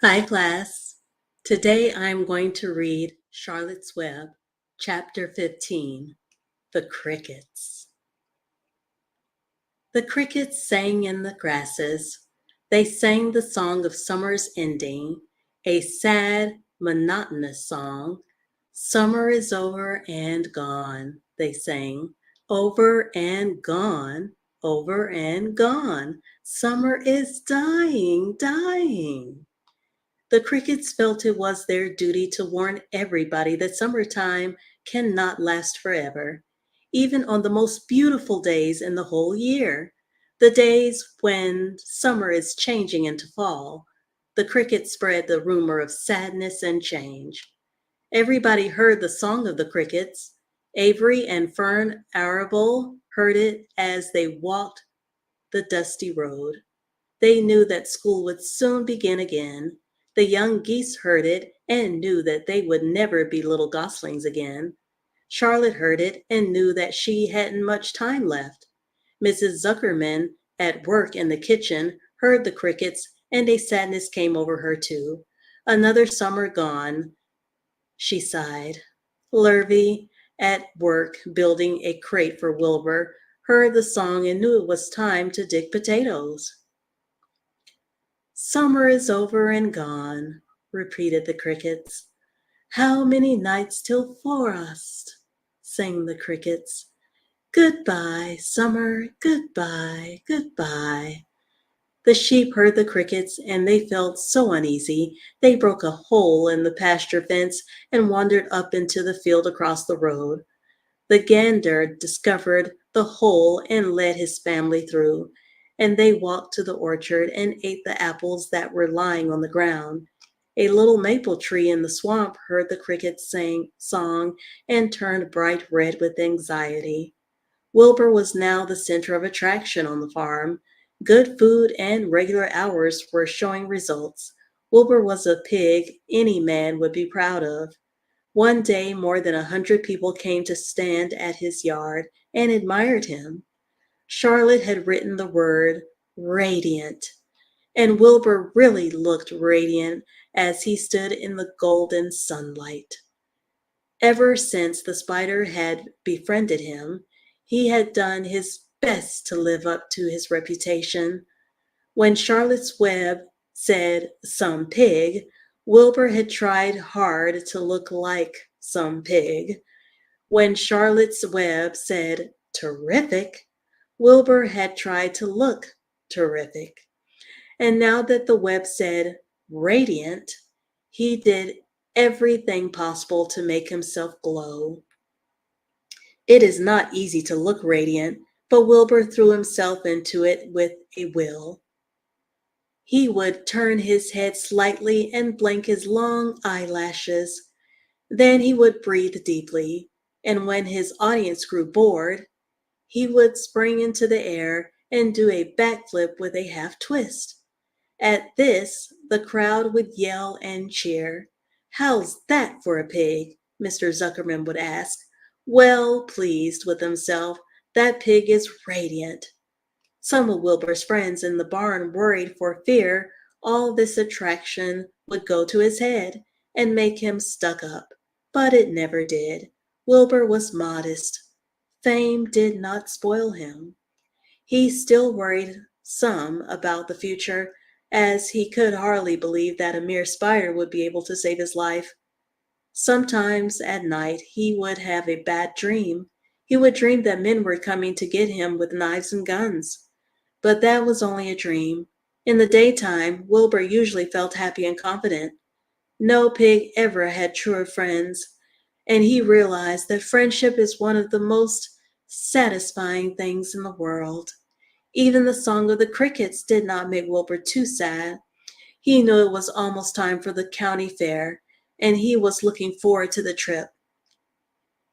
Hi class. Today I'm going to read Charlotte's Web, Chapter 15, The Crickets. The crickets sang in the grasses. They sang the song of summer's ending, a sad, monotonous song. Summer is over and gone, they sang. Over and gone, over and gone. Summer is dying, dying. The crickets felt it was their duty to warn everybody that summertime cannot last forever, even on the most beautiful days in the whole year, the days when summer is changing into fall. The crickets spread the rumor of sadness and change. Everybody heard the song of the crickets. Avery and Fern Arable heard it as they walked the dusty road. They knew that school would soon begin again. The young geese heard it and knew that they would never be little goslings again. Charlotte heard it and knew that she hadn't much time left. Mrs. Zuckerman, at work in the kitchen, heard the crickets, and a sadness came over her too. Another summer gone, she sighed. Lurvy, at work building a crate for Wilbur, heard the song and knew it was time to dig potatoes. Summer is over and gone, repeated the crickets. How many nights till frost? Sang the crickets. Goodbye, summer, goodbye, goodbye. The sheep heard the crickets, and they felt so uneasy, they broke a hole in the pasture fence and wandered up into the field across the road. The gander discovered the hole and led his family through, and they walked to the orchard and ate the apples that were lying on the ground. A little maple tree in the swamp heard the crickets song and turned bright red with anxiety. Wilbur was now the center of attraction on the farm. Good food and regular hours were showing results. Wilbur was a pig any man would be proud of. One day more than 100 people came to stand at his yard and admired him. Charlotte had written the word radiant, and Wilbur really looked radiant as he stood in the golden sunlight. Ever since the spider had befriended him, he had done his best to live up to his reputation. When Charlotte's Web said some pig, Wilbur had tried hard to look like some pig. When Charlotte's Web said terrific, Wilbur had tried to look terrific. And now that the web said radiant, he did everything possible to make himself glow. It is not easy to look radiant, but Wilbur threw himself into it with a will. He would turn his head slightly and blink his long eyelashes. Then he would breathe deeply, and when his audience grew bored, he would spring into the air and do a backflip with a half twist. At this, the crowd would yell and cheer. How's that for a pig? Mr. Zuckerman would ask. Well pleased with himself, that pig is radiant. Some of Wilbur's friends in the barn worried for fear all this attraction would go to his head and make him stuck up, but it never did. Wilbur was modest. Fame did not spoil him. He still worried some about the future, as he could hardly believe that a mere spider would be able to save his life. Sometimes at night he would have a bad dream. He would dream that men were coming to get him with knives and guns. But that was only a dream. In the daytime, Wilbur usually felt happy and confident. No pig ever had truer friends, and he realized that friendship is one of the most satisfying things in the world. Even the song of the crickets did not make Wilbur too sad. He knew it was almost time for the county fair, and he was looking forward to the trip.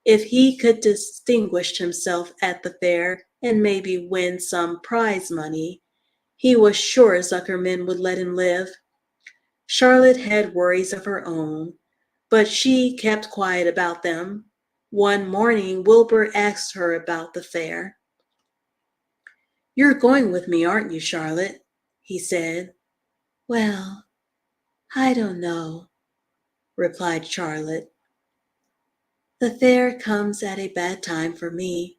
If he could distinguish himself at the fair and maybe win some prize money, he was sure Zuckerman would let him live. Charlotte had worries of her own, but she kept quiet about them. One morning, Wilbur asked her about the fair. You're going with me, aren't you, Charlotte? He said. Well, I don't know, replied Charlotte. The fair comes at a bad time for me.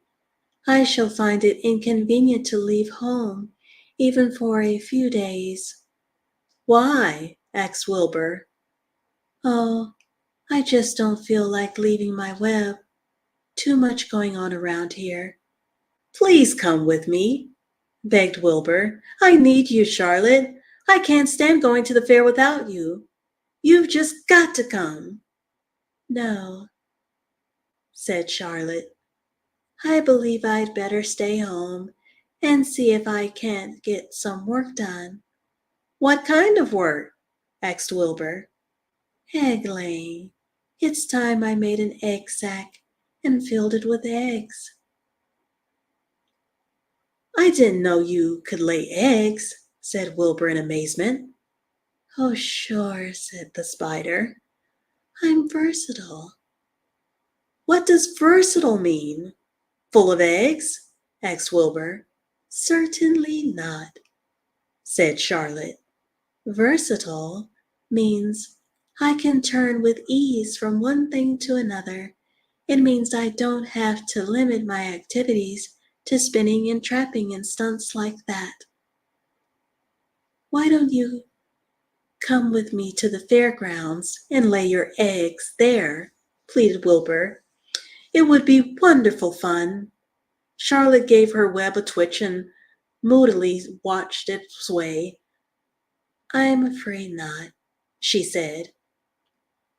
I shall find it inconvenient to leave home, even for a few days. Why? Asked Wilbur. Oh, I just don't feel like leaving my web. Too much going on around here. Please come with me, begged Wilbur. I need you, Charlotte. I can't stand going to the fair without you. You've just got to come. No, said Charlotte. I believe I'd better stay home and see if I can't get some work done. What kind of work? Asked Wilbur. Egg laying. It's time I made an egg sack and filled it with eggs. I didn't know you could lay eggs, said Wilbur in amazement. Oh, sure, said the spider. I'm versatile. What does versatile mean? Full of eggs? Asked Wilbur. Certainly not, said Charlotte. Versatile means I can turn with ease from one thing to another. It means I don't have to limit my activities to spinning and trapping and stunts like that. Why don't you come with me to the fairgrounds and lay your eggs there? Pleaded Wilbur. It would be wonderful fun. Charlotte gave her web a twitch and moodily watched it sway. I'm afraid not, she said.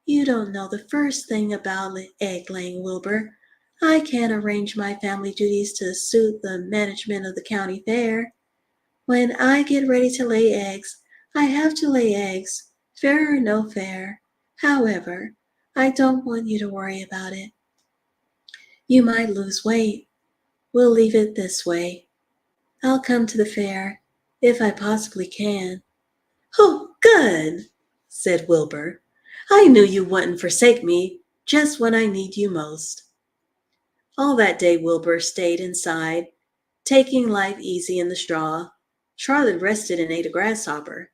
You don't know the first thing about egg-laying, Wilbur. I can't arrange my family duties to suit the management of the county fair. When I get ready to lay eggs, I have to lay eggs, fair or no fair. However, I don't want you to worry about it. You might lose weight. We'll leave it this way. I'll come to the fair, if I possibly can. Oh, good, said Wilbur. I knew you wouldn't forsake me just when I need you most. All that day Wilbur stayed inside, taking life easy in the straw. Charlotte rested and ate a grasshopper.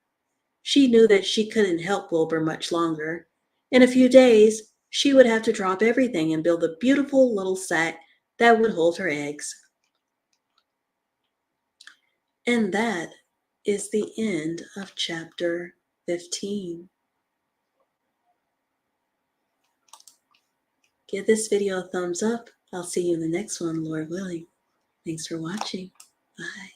She knew that she couldn't help Wilbur much longer. In a few days, she would have to drop everything and build a beautiful little sack that would hold her eggs. And that is the end of chapter 15. Give this video a thumbs up. I'll see you in the next one, Lord willing. Thanks for watching. Bye.